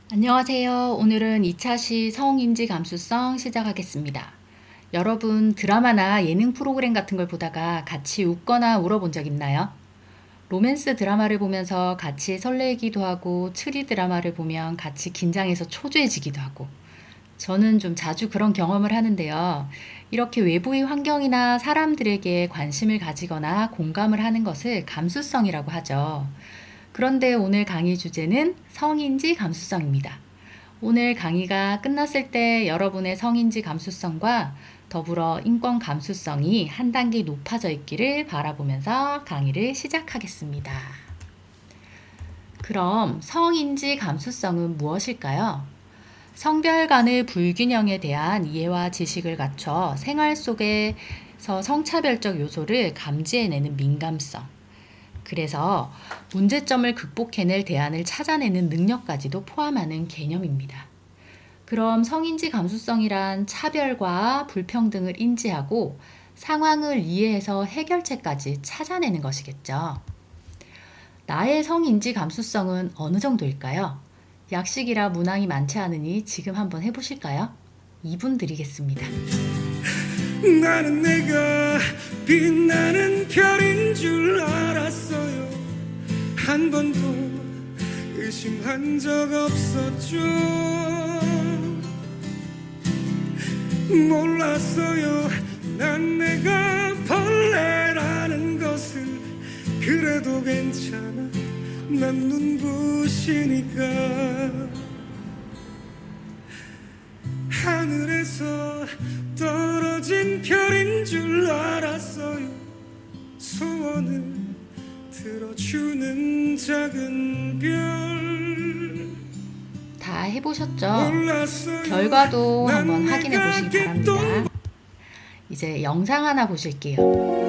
안녕하세요. 오늘은 2차시 성인지 감수성 시작하겠습니다. 여러분 드라마나 예능 프로그램 같은 걸 보다가 같이 웃거나 울어본 적 있나요? 로맨스 드라마를 보면서 같이 설레기도 하고 추리 드라마를 보면 같이 긴장해서 초조해지기도 하고 저는 좀 자주 그런 경험을 하는데요. 이렇게 외부의 환경이나 사람들에게 관심을 가지거나 공감을 하는 것을 감수성이라고 하죠. 그런데 오늘 강의 주제는 성인지 감수성입니다. 오늘 강의가 끝났을 때 여러분의 성인지 감수성과 더불어 인권 감수성이 한 단계 높아져 있기를 바라보면서 강의를 시작하겠습니다. 그럼 성인지 감수성은 무엇일까요? 성별 간의 불균형에 대한 이해와 지식을 갖춰 생활 속에서 성차별적 요소를 감지해내는 민감성, 그래서 문제점을 극복해낼 대안을 찾아내는 능력까지도 포함하는 개념입니다. 그럼 성인지 감수성이란 차별과 불평등을 인지하고 상황을 이해해서 해결책까지 찾아내는 것이겠죠. 나의 성인지 감수성은 어느 정도일까요? 약식이라 문항이 많지 않으니 지금 한번 해보실까요? 2분 드리겠습니다. 나는 내가 빛나는 별인 줄 알았어요. 한 번도 의심한 적 없었죠. 몰랐어요. 난 내가 벌레라는 것을. 그래도 괜찮아. 난 눈부시니까. 하늘에서 떨어진 별인 줄 알았어요. 소원을 들어주는 작은 별. 다 해보셨죠? 몰랐어요. 결과도 난 한번 확인해 내가 보시기 바랍니다. 이제 영상 하나 보실게요.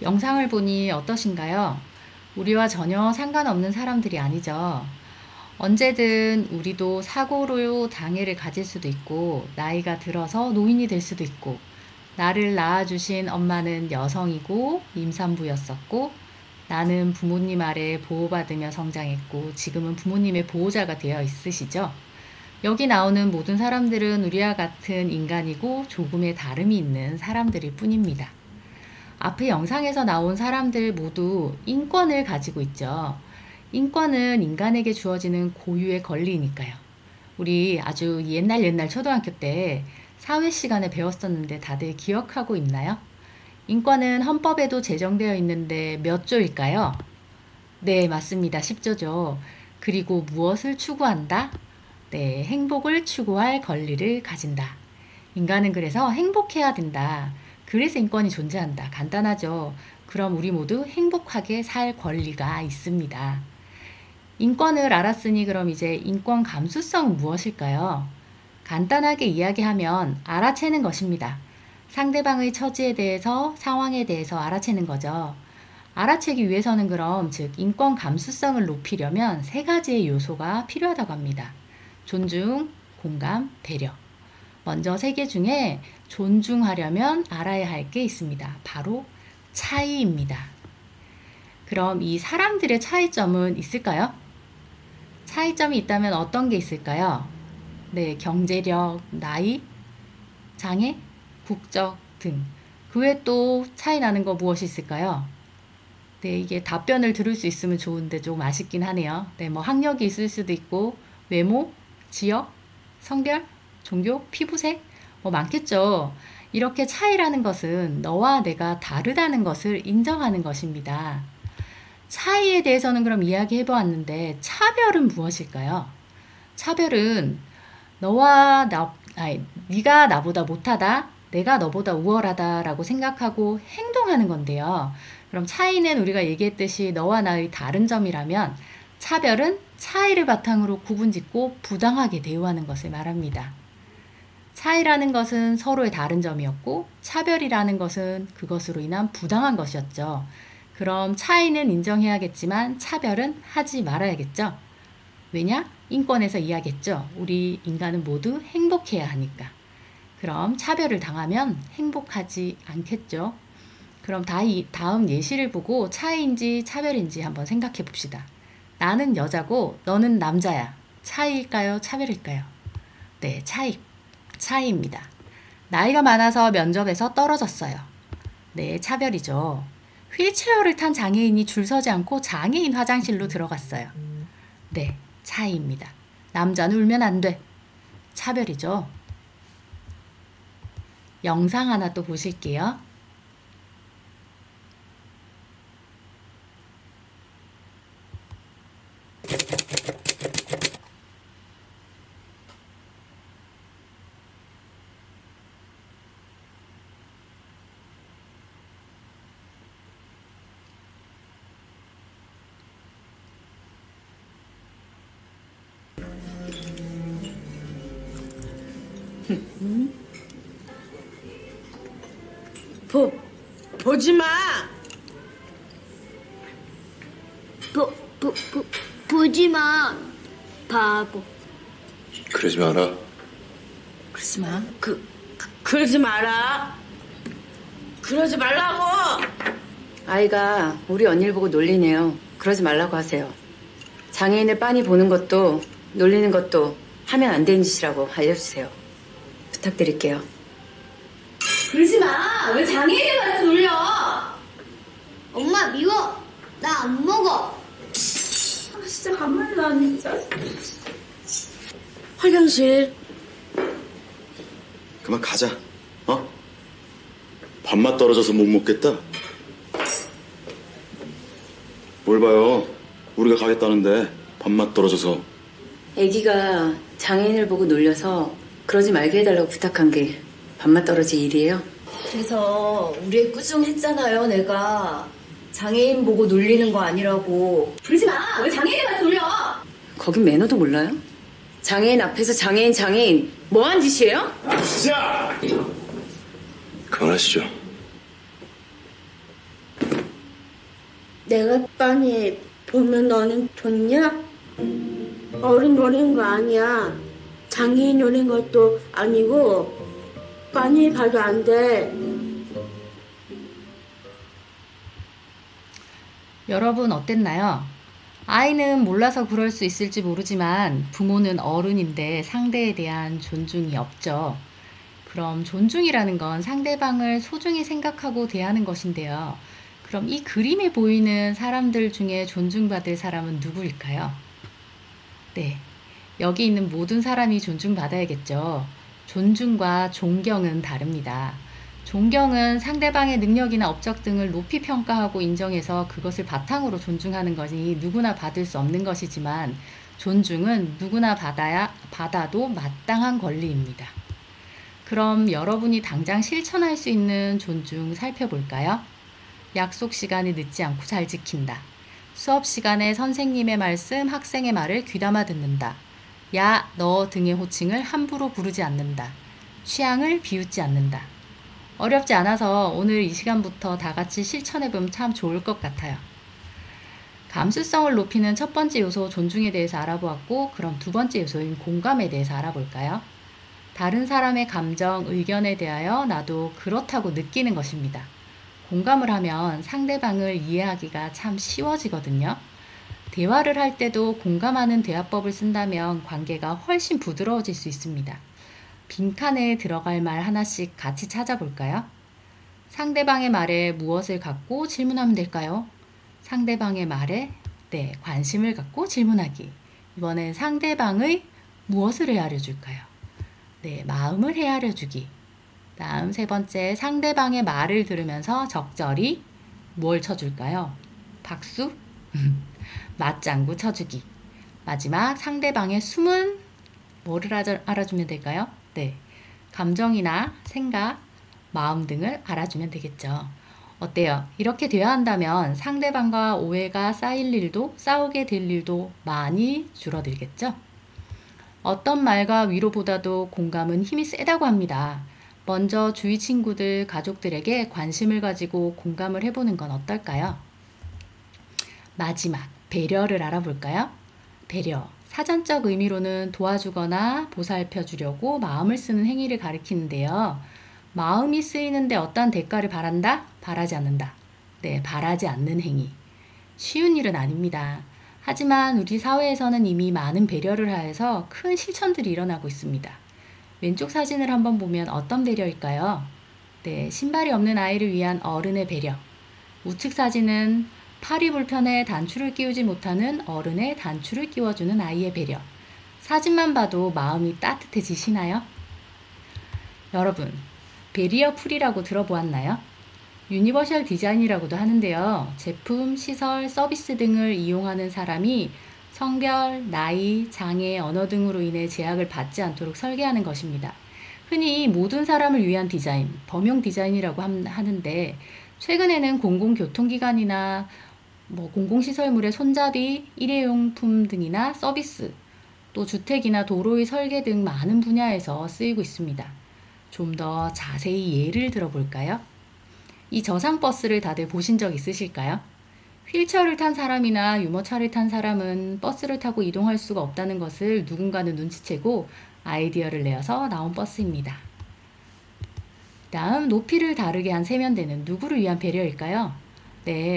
영상을 보니 어떠신가요? 우리와 전혀 상관없는 사람들이 아니죠. 언제든 우리도 사고로 장애를 가질 수도 있고, 나이가 들어서 노인이 될 수도 있고, 나를 낳아주신 엄마는 여성이고 임산부였었고, 나는 부모님 아래 보호받으며 성장했고, 지금은 부모님의 보호자가 되어 있으시죠? 여기 나오는 모든 사람들은 우리와 같은 인간이고 조금의 다름이 있는 사람들일 뿐입니다. 앞의 영상에서 나온 사람들 모두 인권을 가지고 있죠. 인권은 인간에게 주어지는 고유의 권리니까요. 우리 아주 옛날 초등학교 때 사회 시간에 배웠었는데 다들 기억하고 있나요? 인권은 헌법에도 제정되어 있는데 몇 조일까요? 네, 맞습니다. 10조죠. 그리고 무엇을 추구한다? 네, 행복을 추구할 권리를 가진다. 인간은 그래서 행복해야 된다. 그래서 인권이 존재한다. 간단하죠. 그럼 우리 모두 행복하게 살 권리가 있습니다. 인권을 알았으니 그럼 이제 인권 감수성은 무엇일까요? 간단하게 이야기하면 알아채는 것입니다. 상대방의 처지에 대해서, 상황에 대해서 알아채는 거죠. 알아채기 위해서는 그럼 즉 인권 감수성을 높이려면 세 가지의 요소가 필요하다고 합니다. 존중, 공감, 배려. 먼저 세 개 중에 존중하려면 알아야 할 게 있습니다. 바로 차이입니다. 그럼 이 사람들의 차이점은 있을까요? 차이점이 있다면 어떤 게 있을까요? 네, 경제력, 나이, 장애, 국적 등. 그 외에 또 차이 나는 거 무엇이 있을까요? 네, 이게 답변을 들을 수 있으면 좋은데 좀 아쉽긴 하네요. 네, 뭐 학력이 있을 수도 있고, 외모, 지역, 성별, 종교, 피부색, 뭐 많겠죠. 이렇게 차이라는 것은 너와 내가 다르다는 것을 인정하는 것입니다. 차이에 대해서는 그럼 이야기해 보았는데, 차별은 무엇일까요? 차별은 네가 나보다 못하다, 내가 너보다 우월하다라고 생각하고 행동하는 건데요. 그럼 차이는 우리가 얘기했듯이 너와 나의 다른 점이라면 차별은 차이를 바탕으로 구분짓고 부당하게 대우하는 것을 말합니다. 차이라는 것은 서로의 다른 점이었고 차별이라는 것은 그것으로 인한 부당한 것이었죠. 그럼 차이는 인정해야겠지만 차별은 하지 말아야겠죠. 왜냐? 인권에서 이야기했죠. 우리 인간은 모두 행복해야 하니까. 그럼 차별을 당하면 행복하지 않겠죠. 그럼 다음 예시를 보고 차이인지 차별인지 한번 생각해 봅시다. 나는 여자고 너는 남자야. 차이일까요? 차별일까요? 네, 차이입니다. 나이가 많아서 면접에서 떨어졌어요. 네, 차별이죠. 휠체어를 탄 장애인이 줄 서지 않고 장애인 화장실로 들어갔어요. 네, 차이입니다. 남자는 울면 안 돼. 차별이죠. 영상 하나 또 보실게요. 보, 보지 마! 보지 마, 바보. 그러지 마라. 그러지 마. 그러지 마라. 그러지 말라고! 아이가 우리 언니를 보고 놀리네요. 그러지 말라고 하세요. 장애인을 빤히 보는 것도 놀리는 것도 하면 안 되는 짓이라고 알려주세요. 부탁드릴게요. 그러지 마. 왜 장애인을 가서 놀려? 엄마 미워. 나 안 먹어. 진짜 간만에 나왔네, 진짜. 활경실. 그만 가자. 어? 밥맛 떨어져서 못 먹겠다. 뭘 봐요. 우리가 가겠다는데 밥맛 떨어져서. 아기가 장애인을 보고 놀려서 그러지 말게 해달라고 부탁한 게 밥맛 떨어질 일이에요? 그래서 우리 꾸중했잖아요, 내가. 장애인 보고 놀리는 거 아니라고. 그러지 마. 왜 장애인을 가서 놀려? 거긴 매너도 몰라요? 장애인 앞에서 장애인 뭐한 짓이에요? 진짜! 그만하시죠. 내가 빤히 보면 너는 좋냐? 어른 노린 거 아니야. 장애인 노린 것도 아니고 빤히 봐도 안 돼. 여러분 어땠나요? 아이는 몰라서 그럴 수 있을지 모르지만 부모는 어른인데 상대에 대한 존중이 없죠. 그럼 존중이라는 건 상대방을 소중히 생각하고 대하는 것인데요. 그럼 이 그림에 보이는 사람들 중에 존중받을 사람은 누구일까요? 네, 여기 있는 모든 사람이 존중받아야겠죠. 존중과 존경은 다릅니다. 존경은 상대방의 능력이나 업적 등을 높이 평가하고 인정해서 그것을 바탕으로 존중하는 것이 누구나 받을 수 없는 것이지만 존중은 누구나 받아도 마땅한 권리입니다. 그럼 여러분이 당장 실천할 수 있는 존중 살펴볼까요? 약속 시간에 늦지 않고 잘 지킨다. 수업 시간에 선생님의 말씀, 학생의 말을 귀담아 듣는다. 야, 너 등의 호칭을 함부로 부르지 않는다. 취향을 비웃지 않는다. 어렵지 않아서 오늘 이 시간부터 다 같이 실천해보면 참 좋을 것 같아요. 감수성을 높이는 첫 번째 요소 존중에 대해서 알아보았고, 그럼 두 번째 요소인 공감에 대해서 알아볼까요? 다른 사람의 감정, 의견에 대하여 나도 그렇다고 느끼는 것입니다. 공감을 하면 상대방을 이해하기가 참 쉬워지거든요. 대화를 할 때도 공감하는 대화법을 쓴다면 관계가 훨씬 부드러워질 수 있습니다. 빈칸에 들어갈 말 하나씩 같이 찾아볼까요? 상대방의 말에 무엇을 갖고 질문하면 될까요? 상대방의 말에 관심을 갖고 질문하기. 이번엔 상대방의 무엇을 헤아려 줄까요? 마음을 헤아려 주기. 다음 세 번째, 상대방의 말을 들으면서 적절히 뭘 쳐줄까요? 박수? 맞장구 쳐주기. 마지막, 상대방의 숨은 뭐를 알아주면 될까요? 감정이나 생각, 마음 등을 알아주면 되겠죠. 어때요? 이렇게 되어야 한다면 상대방과 오해가 쌓일 일도, 싸우게 될 일도 많이 줄어들겠죠? 어떤 말과 위로보다도 공감은 힘이 세다고 합니다. 먼저 주위 친구들, 가족들에게 관심을 가지고 공감을 해보는 건 어떨까요? 마지막, 배려를 알아볼까요? 배려. 사전적 의미로는 도와주거나 보살펴 주려고 마음을 쓰는 행위를 가리키는데요. 마음이 쓰이는데 어떤 대가를 바란다? 바라지 않는다. 바라지 않는 행위. 쉬운 일은 아닙니다. 하지만 우리 사회에서는 이미 많은 배려를 하여서 큰 실천들이 일어나고 있습니다. 왼쪽 사진을 한번 보면 어떤 배려일까요? 신발이 없는 아이를 위한 어른의 배려. 우측 사진은 팔이 불편해 단추를 끼우지 못하는 어른의 단추를 끼워주는 아이의 배려. 사진만 봐도 마음이 따뜻해지시나요? 여러분, 베리어 풀이라고 들어보았나요? 유니버셜 디자인이라고도 하는데요. 제품, 시설, 서비스 등을 이용하는 사람이 성별, 나이, 장애, 언어 등으로 인해 제약을 받지 않도록 설계하는 것입니다. 흔히 모든 사람을 위한 디자인, 범용 디자인이라고 하는데, 최근에는 공공교통기관이나 공공시설물의 손잡이, 일회용품 등이나 서비스, 또 주택이나 도로의 설계 등 많은 분야에서 쓰이고 있습니다. 좀 더 자세히 예를 들어볼까요? 이 저상버스를 다들 보신 적 있으실까요? 휠체어를 탄 사람이나 유모차를 탄 사람은 버스를 타고 이동할 수가 없다는 것을 누군가는 눈치채고 아이디어를 내어서 나온 버스입니다. 다음, 높이를 다르게 한 세면대는 누구를 위한 배려일까요?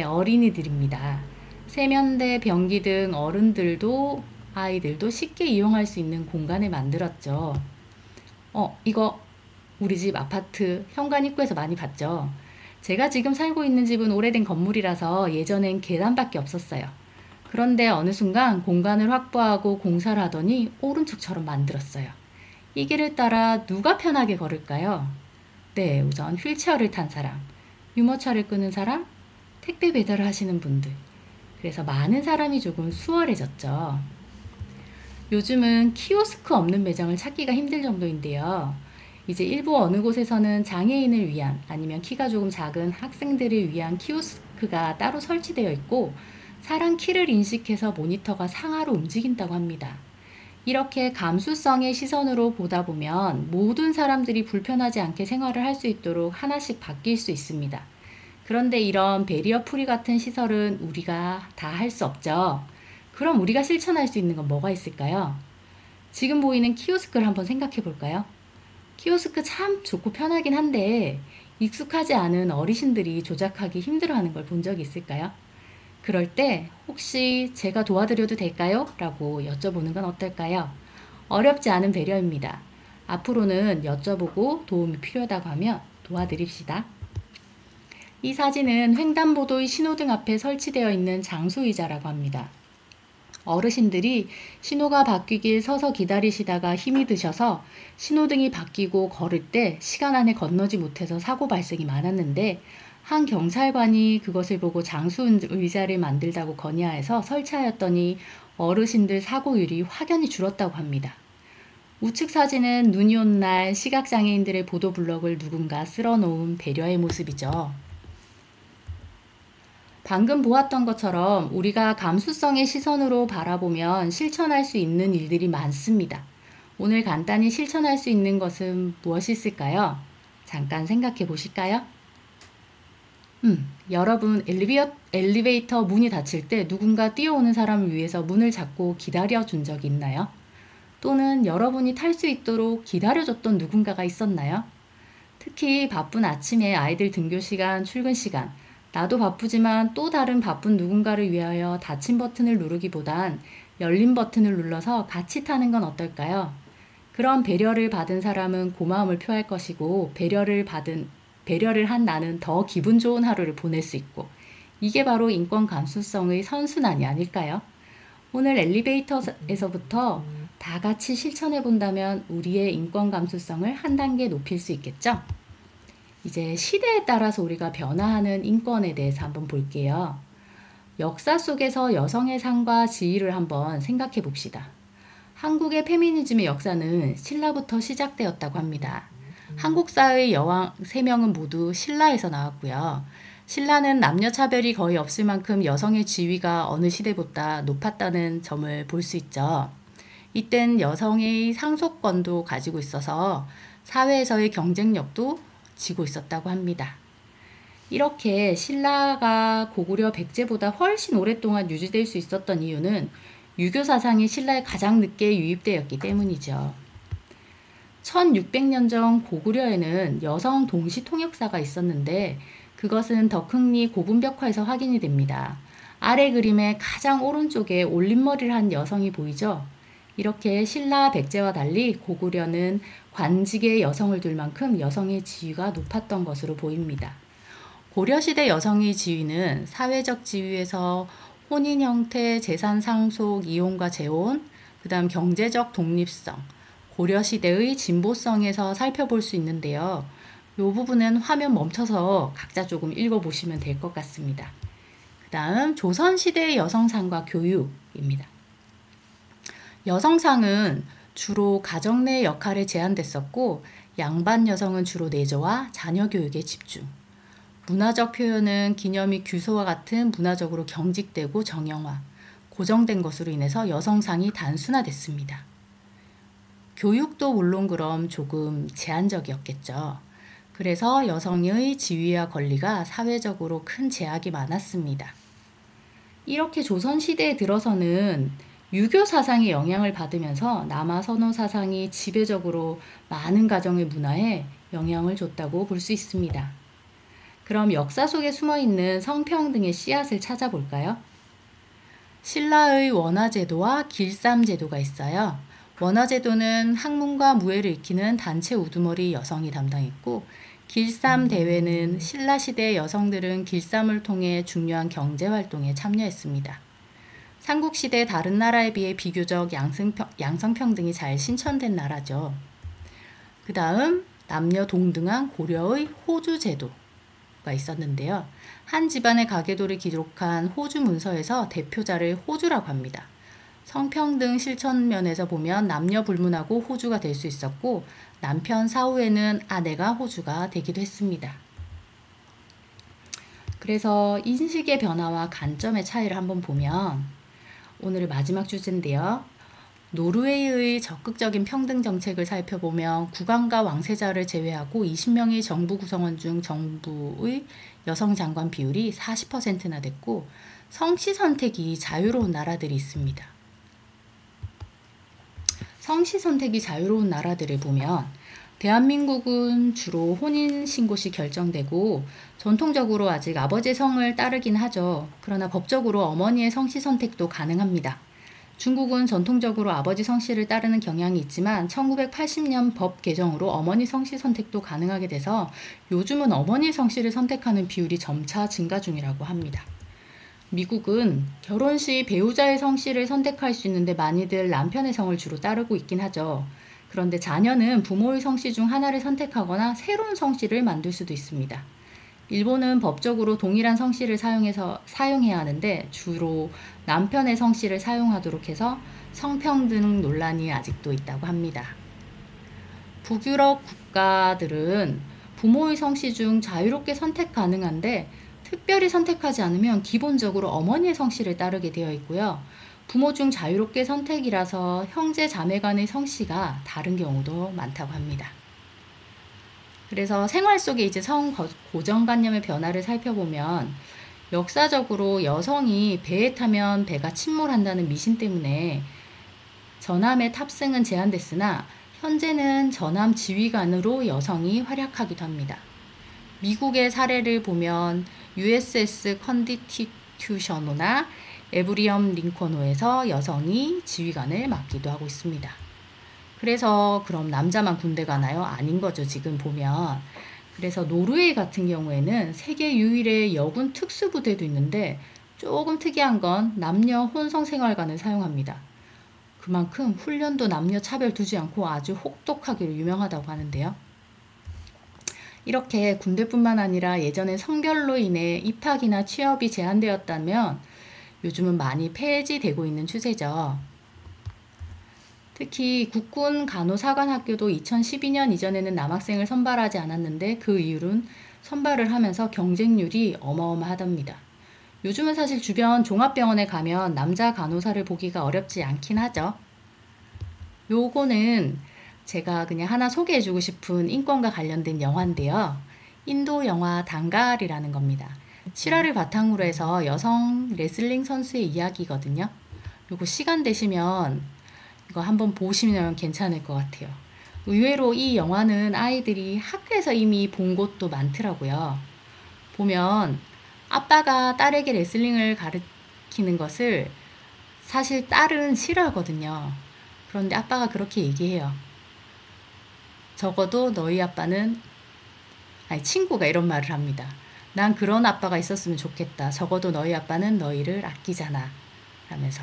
어린이들입니다. 세면대, 변기 등 어른들도 아이들도 쉽게 이용할 수 있는 공간을 만들었죠. 이거 우리 집 아파트 현관 입구에서 많이 봤죠? 제가 지금 살고 있는 집은 오래된 건물이라서 예전엔 계단밖에 없었어요. 그런데 어느 순간 공간을 확보하고 공사를 하더니 오른쪽처럼 만들었어요. 이 길을 따라 누가 편하게 걸을까요? 우선 휠체어를 탄 사람, 유모차를 끄는 사람, 택배 배달을 하시는 분들. 그래서 많은 사람이 조금 수월해졌죠. 요즘은 키오스크 없는 매장을 찾기가 힘들 정도인데요. 이제 일부 어느 곳에서는 장애인을 위한 아니면 키가 조금 작은 학생들을 위한 키오스크가 따로 설치되어 있고 사람 키를 인식해서 모니터가 상하로 움직인다고 합니다. 이렇게 감수성의 시선으로 보다 보면 모든 사람들이 불편하지 않게 생활을 할 수 있도록 하나씩 바뀔 수 있습니다. 그런데 이런 베리어 프리 같은 시설은 우리가 다 할 수 없죠. 그럼 우리가 실천할 수 있는 건 뭐가 있을까요? 지금 보이는 키오스크를 한번 생각해 볼까요? 키오스크 참 좋고 편하긴 한데 익숙하지 않은 어르신들이 조작하기 힘들어하는 걸 본 적이 있을까요? 그럴 때 혹시 제가 도와드려도 될까요? 라고 여쭤보는 건 어떨까요? 어렵지 않은 배려입니다. 앞으로는 여쭤보고 도움이 필요하다고 하면 도와드립시다. 이 사진은 횡단보도의 신호등 앞에 설치되어 있는 장수의자라고 합니다. 어르신들이 신호가 바뀌길 서서 기다리시다가 힘이 드셔서 신호등이 바뀌고 걸을 때 시간 안에 건너지 못해서 사고 발생이 많았는데 한 경찰관이 그것을 보고 장수 의자를 만들다고 건의하여서 설치하였더니 어르신들 사고율이 확연히 줄었다고 합니다. 우측 사진은 눈이 온 날 시각장애인들의 보도블럭을 누군가 쓸어놓은 배려의 모습이죠. 방금 보았던 것처럼 우리가 감수성의 시선으로 바라보면 실천할 수 있는 일들이 많습니다. 오늘 간단히 실천할 수 있는 것은 무엇이 있을까요? 잠깐 생각해 보실까요? 여러분 엘리베이터 문이 닫힐 때 누군가 뛰어오는 사람을 위해서 문을 잡고 기다려 준 적이 있나요? 또는 여러분이 탈 수 있도록 기다려줬던 누군가가 있었나요? 특히 바쁜 아침에 아이들 등교 시간, 출근 시간, 나도 바쁘지만 또 다른 바쁜 누군가를 위하여 닫힌 버튼을 누르기보단 열린 버튼을 눌러서 같이 타는 건 어떨까요? 그런 배려를 받은 사람은 고마움을 표할 것이고 배려를 한 나는 더 기분 좋은 하루를 보낼 수 있고 이게 바로 인권 감수성의 선순환이 아닐까요? 오늘 엘리베이터에서부터 다 같이 실천해 본다면 우리의 인권 감수성을 한 단계 높일 수 있겠죠? 이제 시대에 따라서 우리가 변화하는 인권에 대해서 한번 볼게요. 역사 속에서 여성의 상과 지위를 한번 생각해 봅시다. 한국의 페미니즘의 역사는 신라부터 시작되었다고 합니다. 한국 사회의 여왕 3명은 모두 신라에서 나왔고요. 신라는 남녀 차별이 거의 없을 만큼 여성의 지위가 어느 시대보다 높았다는 점을 볼 수 있죠. 이땐 여성의 상속권도 가지고 있어서 사회에서의 경쟁력도 지고 있었다고 합니다. 이렇게 신라가 고구려 백제보다 훨씬 오랫동안 유지될 수 있었던 이유는 유교 사상이 신라에 가장 늦게 유입되었기 때문이죠. 1600년 전 고구려에는 여성 동시 통역사가 있었는데 그것은 덕흥리 고분벽화에서 확인이 됩니다. 아래 그림의 가장 오른쪽에 올림머리를 한 여성이 보이죠? 이렇게 신라 백제와 달리 고구려는 관직에 여성을 둘 만큼 여성의 지위가 높았던 것으로 보입니다. 고려시대 여성의 지위는 사회적 지위에서 혼인 형태, 재산 상속, 이혼과 재혼, 그 다음 경제적 독립성, 고려시대의 진보성에서 살펴볼 수 있는데요. 이 부분은 화면 멈춰서 각자 조금 읽어보시면 될 것 같습니다. 그 다음 조선시대의 여성상과 교육입니다. 여성상은 주로 가정 내 역할에 제한됐었고 양반 여성은 주로 내조와 자녀 교육에 집중. 문화적 표현은 기녀 및 규소와 같은 문화적으로 경직되고 정형화, 고정된 것으로 인해서 여성상이 단순화됐습니다. 교육도 물론 그럼 조금 제한적이었겠죠. 그래서 여성의 지위와 권리가 사회적으로 큰 제약이 많았습니다. 이렇게 조선시대에 들어서는 유교 사상의 영향을 받으면서 남아 선호 사상이 지배적으로 많은 가정의 문화에 영향을 줬다고 볼 수 있습니다. 그럼 역사 속에 숨어있는 성평등의 씨앗을 찾아볼까요? 신라의 원화제도와 길쌈제도가 있어요. 원화제도는 학문과 무예를 익히는 단체 우두머리 여성이 담당했고 길쌈 대회는 신라시대 여성들은 길쌈을 통해 중요한 경제활동에 참여했습니다. 삼국시대 다른 나라에 비해 비교적 양성평등이 잘 신천된 나라죠. 그 다음 남녀 동등한 고려의 호주제도가 있었는데요. 한 집안의 가계도를 기록한 호주 문서에서 대표자를 호주라고 합니다. 성평등 실천 면에서 보면 남녀 불문하고 호주가 될 수 있었고 남편 사후에는 아내가 호주가 되기도 했습니다. 그래서 인식의 변화와 관점의 차이를 한번 보면 오늘의 마지막 주제인데요. 노르웨이의 적극적인 평등 정책을 살펴보면 국왕과 왕세자를 제외하고 20명의 정부 구성원 중 정부의 여성 장관 비율이 40%나 됐고 성씨 선택이 자유로운 나라들이 있습니다. 성씨 선택이 자유로운 나라들을 보면 대한민국은 주로 혼인신고 시 결정되고 전통적으로 아직 아버지의 성을 따르긴 하죠. 그러나 법적으로 어머니의 성씨 선택도 가능합니다. 중국은 전통적으로 아버지 성씨를 따르는 경향이 있지만 1980년 법 개정으로 어머니 성씨 선택도 가능하게 돼서 요즘은 어머니 성씨를 선택하는 비율이 점차 증가 중이라고 합니다. 미국은 결혼 시 배우자의 성씨를 선택할 수 있는데 많이들 남편의 성을 주로 따르고 있긴 하죠. 그런데 자녀는 부모의 성씨 중 하나를 선택하거나 새로운 성씨를 만들 수도 있습니다. 일본은 법적으로 동일한 성씨를 사용해야 하는데 주로 남편의 성씨를 사용하도록 해서 성평등 논란이 아직도 있다고 합니다. 북유럽 국가들은 부모의 성씨 중 자유롭게 선택 가능한데 특별히 선택하지 않으면 기본적으로 어머니의 성씨를 따르게 되어 있고요. 부모 중 자유롭게 선택이라서 형제 자매 간의 성씨가 다른 경우도 많다고 합니다. 그래서 생활 속에 이제 성 고정관념의 변화를 살펴보면 역사적으로 여성이 배에 타면 배가 침몰한다는 미신 때문에 전함의 탑승은 제한됐으나 현재는 전함 지휘관으로 여성이 활약하기도 합니다. 미국의 사례를 보면 USS 컨스티튜셔너나 에브리엄 링컨호에서 여성이 지휘관을 맡기도 하고 있습니다. 그래서 그럼 남자만 군대 가나요? 아닌 거죠. 지금 보면 그래서 노르웨이 같은 경우에는 세계 유일의 여군 특수부대도 있는데 조금 특이한 건 남녀 혼성 생활관을 사용합니다. 그만큼 훈련도 남녀 차별 두지 않고 아주 혹독하기로 유명하다고 하는데요. 이렇게 군대뿐만 아니라 예전에 성별로 인해 입학이나 취업이 제한되었다면 요즘은 많이 폐지되고 있는 추세죠. 특히 국군 간호사관학교도 2012년 이전에는 남학생을 선발하지 않았는데 그 이유는 선발을 하면서 경쟁률이 어마어마하답니다. 요즘은 사실 주변 종합병원에 가면 남자 간호사를 보기가 어렵지 않긴 하죠. 요거는 제가 그냥 하나 소개해주고 싶은 인권과 관련된 영화인데요. 인도 영화 단갈이라는 겁니다. 실화를 바탕으로 해서 여성 레슬링 선수의 이야기거든요. 요거 시간 되시면 이거 한번 보시면 괜찮을 것 같아요. 의외로 이 영화는 아이들이 학교에서 이미 본 곳도 많더라고요. 보면 아빠가 딸에게 레슬링을 가르치는 것을 사실 딸은 싫어하거든요. 그런데 아빠가 그렇게 얘기해요. 적어도 너희 아빠는, 아니 친구가 이런 말을 합니다. 난 그런 아빠가 있었으면 좋겠다. 적어도 너희 아빠는 너희를 아끼잖아. 라면서.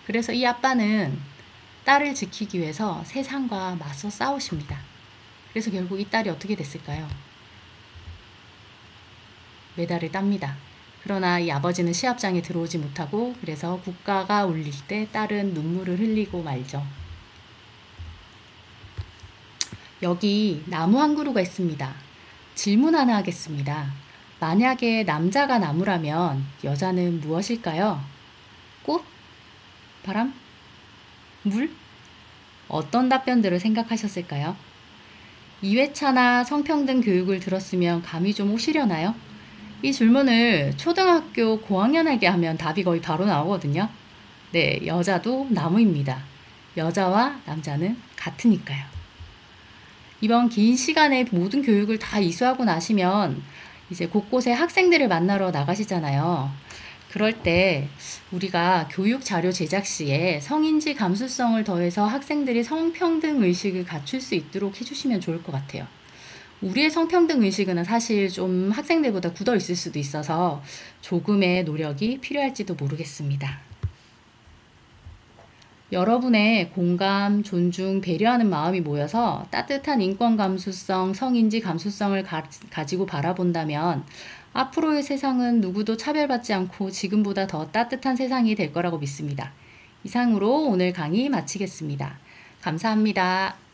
그래서 이 아빠는 딸을 지키기 위해서 세상과 맞서 싸우십니다. 그래서 결국 이 딸이 어떻게 됐을까요? 메달을 땁니다. 그러나 이 아버지는 시합장에 들어오지 못하고 그래서 국가가 울릴 때 딸은 눈물을 흘리고 말죠. 여기 나무 한 그루가 있습니다. 질문 하나 하겠습니다. 만약에 남자가 나무라면 여자는 무엇일까요? 꽃? 바람? 물? 어떤 답변들을 생각하셨을까요? 2회차나 성평등 교육을 들었으면 감이 좀 오시려나요? 이 질문을 초등학교 고학년에게 하면 답이 거의 바로 나오거든요. 네, 여자도 나무입니다. 여자와 남자는 같으니까요. 이번 긴 시간에 모든 교육을 다 이수하고 나시면 이제 곳곳에 학생들을 만나러 나가시잖아요. 그럴 때 우리가 교육 자료 제작 시에 성인지 감수성을 더해서 학생들이 성평등 의식을 갖출 수 있도록 해주시면 좋을 것 같아요. 우리의 성평등 의식은 사실 좀 학생들보다 굳어 있을 수도 있어서 조금의 노력이 필요할지도 모르겠습니다. 여러분의 공감, 존중, 배려하는 마음이 모여서 따뜻한 인권 감수성, 성인지 감수성을 가지고 바라본다면 앞으로의 세상은 누구도 차별받지 않고 지금보다 더 따뜻한 세상이 될 거라고 믿습니다. 이상으로 오늘 강의 마치겠습니다. 감사합니다.